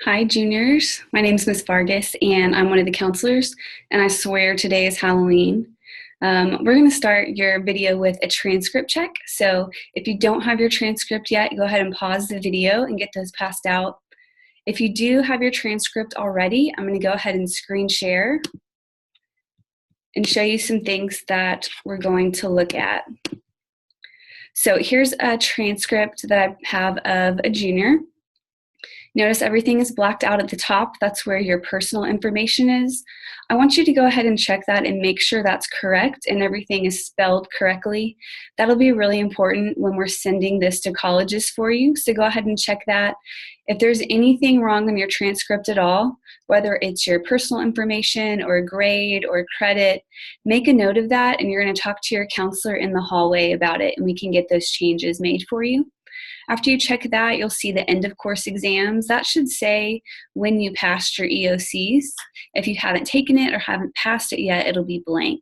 Hi, juniors. My name is Miss Vargas, and I'm one of the counselors, and I swear today is Halloween. We're going to start your video with a transcript check. So if you don't have your transcript yet, go ahead and pause the video and get those passed out. If you do have your transcript already, I'm going to go ahead and screen share and show you some things that we're going to look at. So here's a transcript that I have of a junior. Notice everything is blacked out at the top. That's where your personal information is. I want you to go ahead and check that and make sure that's correct and everything is spelled correctly. That'll be really important when we're sending this to colleges for you. So go ahead and check that. If there's anything wrong on your transcript at all, whether it's your personal information or a grade or a credit, make a note of that and you're going to talk to your counselor in the hallway about it and we can get those changes made for you. After you check that, you'll see the end of course exams. That should say when you passed your EOCs. If you haven't taken it or haven't passed it yet, it'll be blank.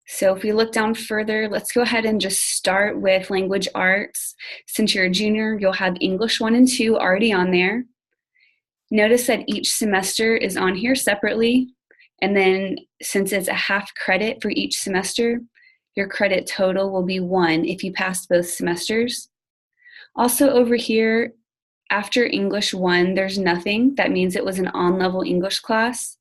So if we look down further, let's go ahead and just start with language arts. Since you're a junior, you'll have English 1 and 2 already on there. Notice that each semester is on here separately. And then since it's a half credit for each semester, your credit total will be 1 if you passed both semesters. Also over here, after English 1, there's nothing. That means it was an on-level English class.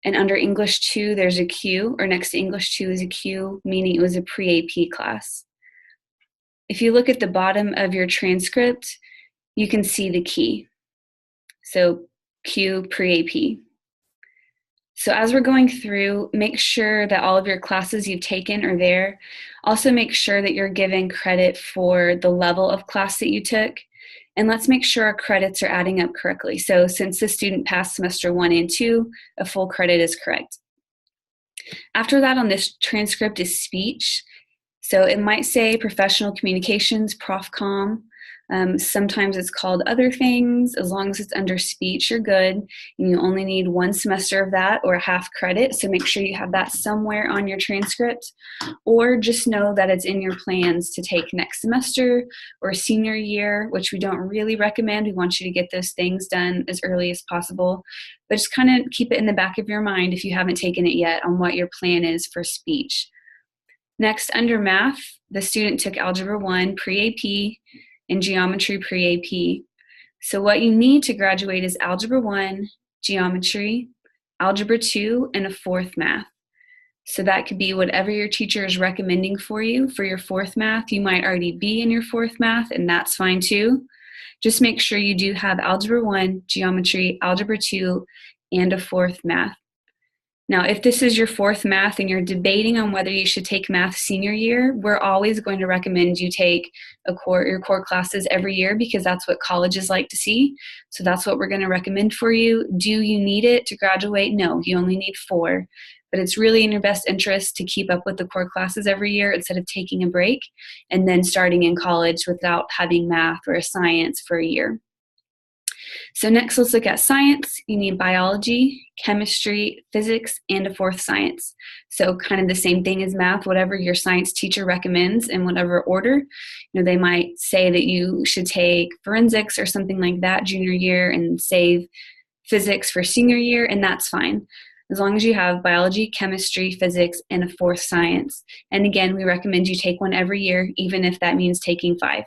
And under English 2, there's a Q, or next to English 2 is a Q, meaning it was a pre-AP class. If you look at the bottom of your transcript, you can see the key. So Q, pre-AP. So as we're going through, make sure that all of your classes you've taken are there. Also make sure that you're given credit for the level of class that you took. And let's make sure our credits are adding up correctly. So since the student passed semester 1 and 2, a full credit is correct. After that on this transcript is speech. So it might say professional communications, Prof Com. Sometimes it's called other things. As long as it's under speech, you're good. And you only need 1 semester of that or a half credit. So make sure you have that somewhere on your transcript. Or just know that it's in your plans to take next semester or senior year, which we don't really recommend. We want you to get those things done as early as possible. But just kind of keep it in the back of your mind if you haven't taken it yet on what your plan is for speech. Next, under math, the student took Algebra 1 pre-AP and Geometry pre-AP. So what you need to graduate is Algebra 1, Geometry, Algebra 2, and a 4th math. So that could be whatever your teacher is recommending for you. For your 4th math, you might already be in your 4th math, and that's fine too. Just make sure you do have Algebra 1, Geometry, Algebra 2, and a 4th math. Now, if this is your 4th math and you're debating on whether you should take math senior year, we're always going to recommend you take your core classes every year because that's what colleges like to see. So that's what we're going to recommend for you. Do you need it to graduate? No, you only need 4. But it's really in your best interest to keep up with the core classes every year instead of taking a break and then starting in college without having math or a science for a year. So next, let's look at science. You need biology, chemistry, physics, and a 4th science. So kind of the same thing as math, whatever your science teacher recommends in whatever order. They might say that you should take forensics or something like that junior year and save physics for senior year, and that's fine. As long as you have biology, chemistry, physics, and a 4th science. And again, we recommend you take one every year, even if that means taking 5.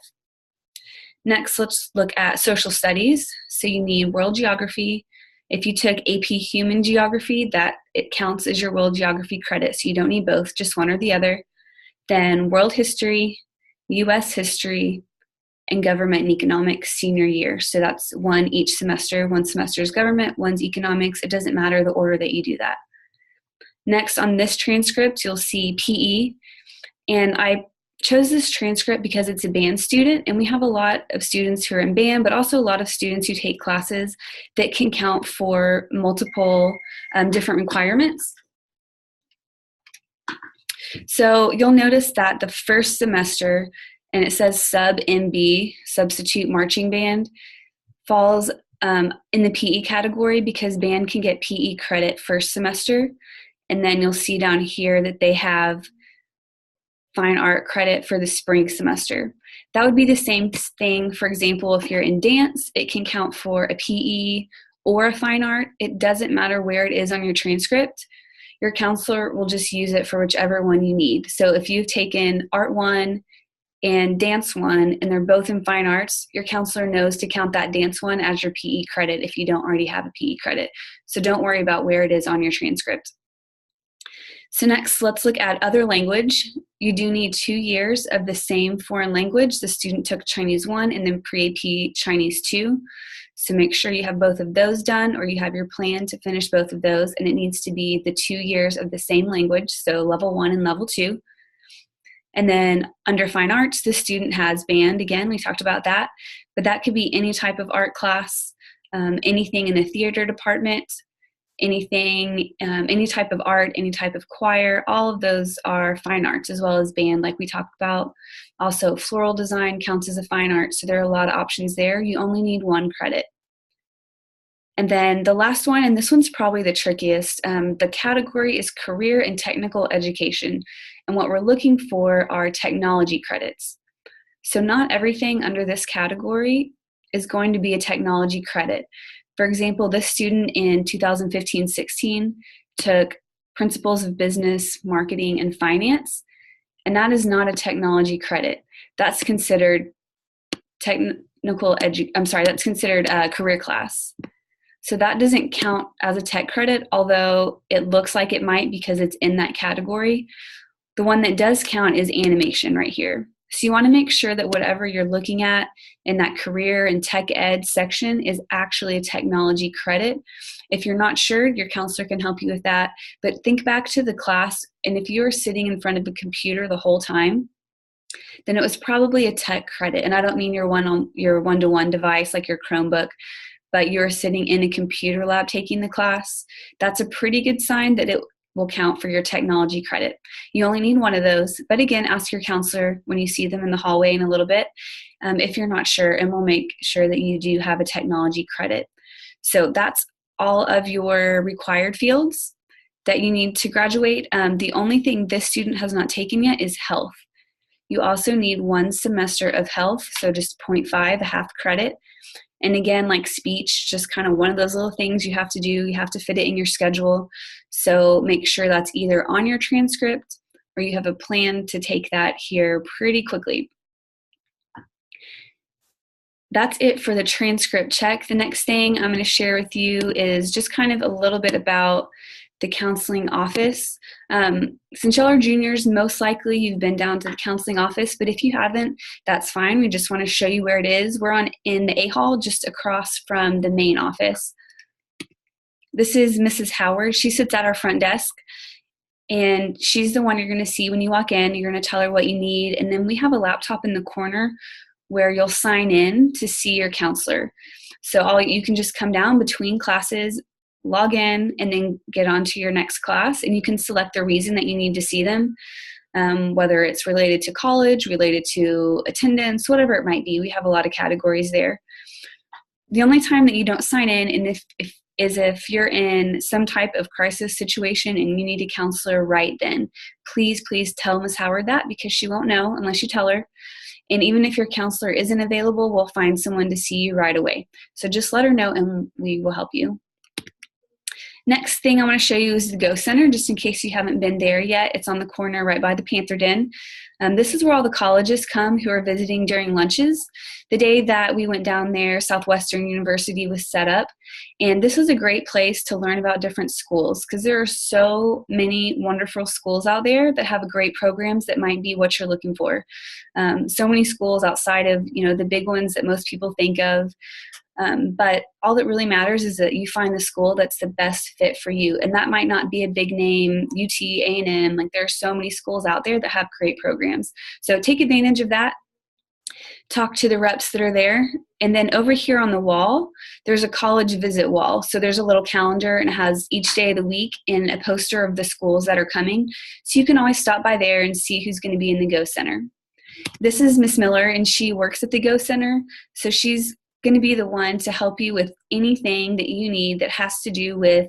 Next, let's look at social studies. So you need world geography. If you took AP human geography, that it counts as your world geography credit. So you don't need both, just one or the other. Then world history, US history, and government and economics senior year. So that's 1 each semester. 1 semester is government, 1's economics. It doesn't matter the order that you do that. Next, on this transcript, you'll see PE. And I chose this transcript because it's a band student, and we have a lot of students who are in band, but also a lot of students who take classes that can count for multiple different requirements. So you'll notice that the first semester, and it says sub MB, substitute marching band, falls in the PE category because band can get PE credit first semester. And then you'll see down here that they have fine art credit for the spring semester. That would be the same thing. For example, if you're in dance, it can count for a PE or a fine art. It doesn't matter where it is on your transcript. Your counselor will just use it for whichever one you need. So if you've taken Art 1 and Dance 1 and they're both in fine arts, your counselor knows to count that Dance 1 as your PE credit if you don't already have a PE credit. So don't worry about where it is on your transcript. So next, let's look at other language. You do need 2 years of the same foreign language. The student took Chinese 1 and then pre-AP Chinese 2. So make sure you have both of those done, or you have your plan to finish both of those, and it needs to be the 2 years of the same language, so level 1 and level 2. And then under fine arts, the student has band. Again, we talked about that, but that could be any type of art class, anything in the theater department, anything, any type of art, any type of choir. All of those are fine arts as well as band, like we talked about. Also, floral design counts as a fine art, so there are a lot of options there. You only need 1 credit. And then the last one, and this one's probably the trickiest, the category is career and technical education. And what we're looking for are technology credits. So not everything under this category is going to be a technology credit. For example, this student in 2015-16 took Principles of Business, Marketing, and Finance, and that is not a technology credit. That's considered that's considered a career class. So that doesn't count as a tech credit, although it looks like it might because it's in that category. The one that does count is animation right here. So you want to make sure that whatever you're looking at in that career and tech ed section is actually a technology credit. If you're not sure, your counselor can help you with that. But think back to the class, and if you were sitting in front of a computer the whole time, then it was probably a tech credit. And I don't mean your one-to-one device like your Chromebook, but you're sitting in a computer lab taking the class. That's a pretty good sign that it will count for your technology credit. You only need 1 of those, but again, ask your counselor when you see them in the hallway in a little bit if you're not sure, and we'll make sure that you do have a technology credit. So that's all of your required fields that you need to graduate. The only thing this student has not taken yet is health. You also need 1 semester of health, so just 0.5, a half credit. And again, like speech, just kind of one of those little things you have to do. You have to fit it in your schedule. So make sure that's either on your transcript or you have a plan to take that here pretty quickly. That's it for the transcript check. The next thing I'm going to share with you is just kind of a little bit about the counseling office. Since y'all are juniors, most likely you've been down to the counseling office, but if you haven't, that's fine. We just want to show you where it is. We're in the A hall, just across from the main office. This is Mrs. Howard. She sits at our front desk, and she's the one you're going to see when you walk in. You're going to tell her what you need, and then we have a laptop in the corner where you'll sign in to see your counselor. So you can just come down between classes, log in, and then get on to your next class, and you can select the reason that you need to see them, whether it's related to college, related to attendance, whatever it might be. We have a lot of categories there. The only time that you don't sign in and if you're in some type of crisis situation and you need a counselor right then. Please tell Ms. Howard that, because she won't know unless you tell her. And even if your counselor isn't available, we'll find someone to see you right away. So just let her know and we will help you. Next thing I want to show you is the Go Center, just in case you haven't been there yet. It's on the corner right by the Panther Den. This is where all the colleges come who are visiting during lunches. The day that we went down there, Southwestern University was set up. And this was a great place to learn about different schools, because there are so many wonderful schools out there that have great programs that might be what you're looking for. So many schools outside of the big ones that most people think of. But all that really matters is that you find the school that's the best fit for you. And that might not be a big name, UT, A&M. Like, there are so many schools out there that have great programs. So take advantage of that. Talk to the reps that are there. And then over here on the wall, there's a college visit wall. So there's a little calendar, and it has each day of the week and a poster of the schools that are coming. So you can always stop by there and see who's going to be in the Go Center. This is Miss Miller, and she works at the Go Center. So she's going to be the one to help you with anything that you need that has to do with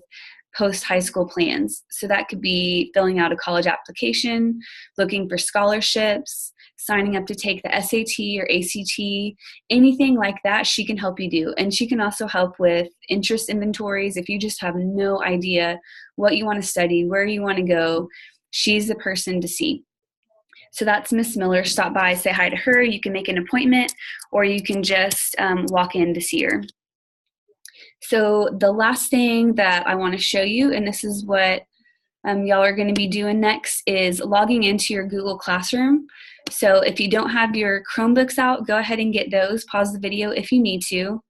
post-high school plans. So that could be filling out a college application, looking for scholarships, signing up to take the SAT or ACT, anything like that, she can help you do. And she can also help with interest inventories. If you just have no idea what you want to study, where you want to go, she's the person to see. So that's Miss Miller. Stop by, say hi to her. You can make an appointment, or you can just walk in to see her. So the last thing that I want to show you, and this is what y'all are going to be doing next, is logging into your Google Classroom. So if you don't have your Chromebooks out, go ahead and get those. Pause the video if you need to.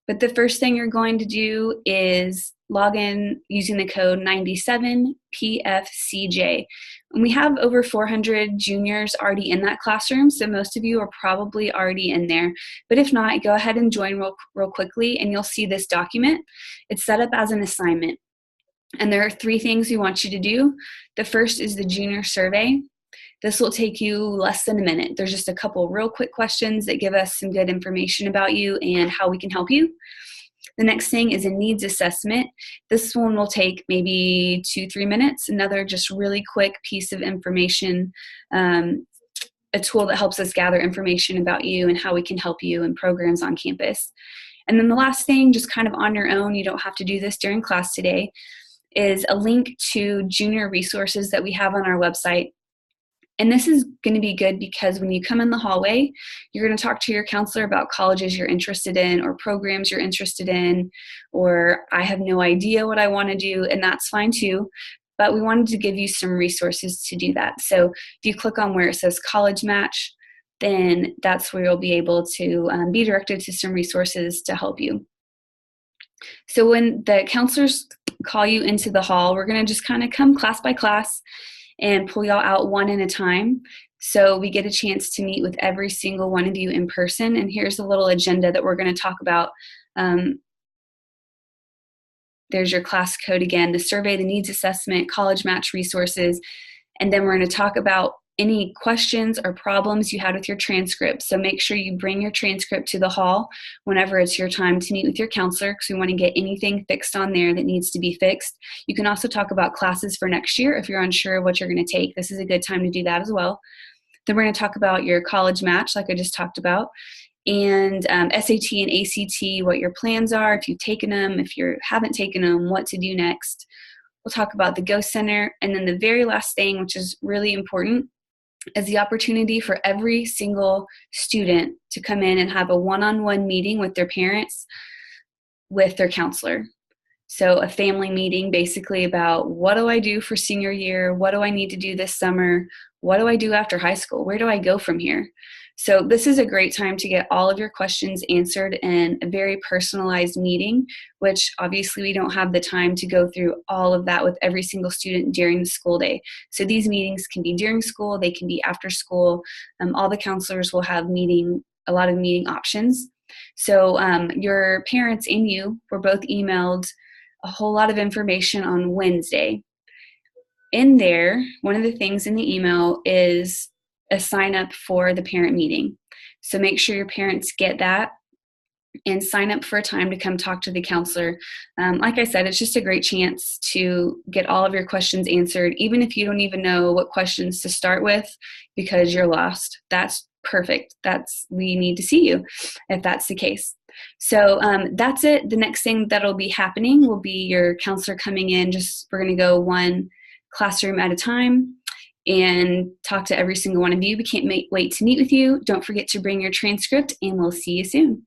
But the first thing you're going to do is log in using the code 97PFCJ. And we have over 400 juniors already in that classroom, so most of you are probably already in there. But if not, go ahead and join real quickly, and you'll see this document. It's set up as an assignment. And there are 3 things we want you to do. The first is the junior survey. This will take you less than a minute. There's just a couple real quick questions that give us some good information about you and how we can help you. The next thing is a needs assessment. This one will take maybe 2-3 minutes. Another just really quick piece of information, a tool that helps us gather information about you and how we can help you in programs on campus. And then the last thing, just kind of on your own, you don't have to do this during class today, is a link to junior resources that we have on our website. And this is going to be good because when you come in the hallway, you're going to talk to your counselor about colleges you're interested in or programs you're interested in, or I have no idea what I want to do, and that's fine too. But we wanted to give you some resources to do that. So if you click on where it says College Match, then that's where you'll be able to be directed to some resources to help you. So when the counselors call you into the hall, we're going to just kind of come class by class and pull y'all out one at a time. So we get a chance to meet with every single one of you in person. And here's a little agenda that we're going to talk about. There's your class code again, the survey, the needs assessment, college match resources. And then we're going to talk about any questions or problems you had with your transcript. So make sure you bring your transcript to the hall whenever it's your time to meet with your counselor, because we want to get anything fixed on there that needs to be fixed. You can also talk about classes for next year if you're unsure of what you're going to take. This is a good time to do that as well. Then we're going to talk about your college match, like I just talked about, and SAT and ACT, what your plans are, if you've taken them, if you haven't taken them, what to do next. We'll talk about the Go Center. And then the very last thing, which is really important, is the opportunity for every single student to come in and have a one-on-one meeting with their parents, with their counselor. So a family meeting basically about, what do I do for senior year? What do I need to do this summer? What do I do after high school? Where do I go from here? So this is a great time to get all of your questions answered in a very personalized meeting, which obviously we don't have the time to go through all of that with every single student during the school day. So these meetings can be during school, they can be after school. All the counselors will have a lot of meeting options. So your parents and you were both emailed a whole lot of information on Wednesday. In there, one of the things in the email is a sign up for the parent meeting. So make sure your parents get that and sign up for a time to come talk to the counselor. Like I said, it's just a great chance to get all of your questions answered, even if you don't even know what questions to start with because you're lost. That's perfect. We need to see you if that's the case. So that's it. The next thing that'll be happening will be your counselor coming in. We're going to go one classroom at a time and talk to every single one of you. We can't wait to meet with you. Don't forget to bring your transcript, and we'll see you soon.